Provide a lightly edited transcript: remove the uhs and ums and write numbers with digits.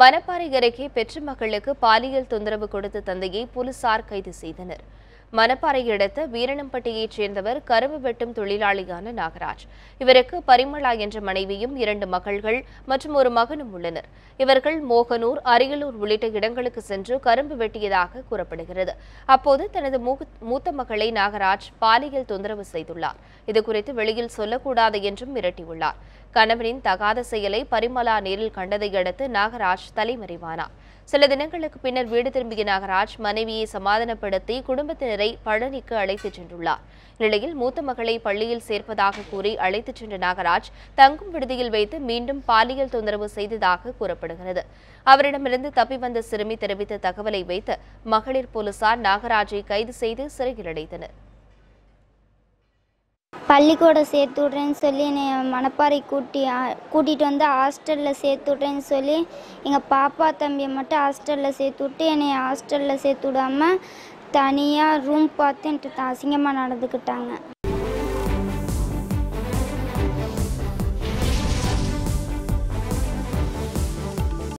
மணப்பாறை அருகே பெற்ற மகளுக்கு பாலியல் தொந்தரவு கொடுத்த தந்தையை போலீசார் கைது செய்தனர். மணப்பாறை அடுத்த வீரணம்பட்டியைச் சேர்ந்தவர் கரும்பு வெட்டும் தொழிலாளியான நாகராஜ். இவருக்கு பரிமளா என்ற மனைவியும் 2 மகள்கள் மற்றும் ஒரு மகனும் உள்ளனர். இவர்கள் மோகனூர், அரியலூர் உள்ளிட்ட இடங்களுக்கு சென்று கரும்பு வெட்டியதாக கூறப்படுகிறது. அப்போது தனது மூத்த மகளை நாகராஜ் பாலியல் தொந்தரவு செய்துள்ளார். இதுகுறித்து வெளியில் சொல்லக்கூடாது என்றும் மிரட்டியுள்ளார். கணவனின் தகாத செயலை பரிமளா நேரில் கண்டதை அடுத்து நாகராஜ் தலைமறைவானார். சில தினங்களுக்கு பின்னர் வீடு திரும்பிய நாகராஜ் மனைவியை சமாதானப்படுத்தி குடும்பத்தினரை பழனிக்கு அழைத்துச் சென்றுள்ளார். இந்நிலையில் மூத்த மகளை பள்ளியில் சேர்ப்பதாக கூறி அழைத்துச் சென்ற நாகராஜ் தங்கும் விடுதியில் வைத்து மீண்டும் பாலியல் தொந்தரவு செய்ததாக கூறப்படுகிறது. அவரிடமிருந்து தப்பி வந்த சிறுமி தெரிவித்த தகவலை வைத்து மகளிர் போலீசார் நாகராஜை கைது செய்து சிறையில் அடைத்தனர். பள்ளிக்கூடம் சேர்த்து விட்றேன்னு சொல்லி என்னை மணப்பாறை கூட்டிகிட்டு வந்து ஹாஸ்டலில் சேர்த்து விட்றேன்னு சொல்லி எங்கள் பாப்பா தம்பியை மட்டும் ஹாஸ்டலில் சேர்த்து விட்டு என்னை ஹாஸ்டலில் சேர்த்து விடாமல் தனியாக ரூம் பார்த்து என்கிட்ட அசிங்கமாக நடந்துக்கிட்டாங்க.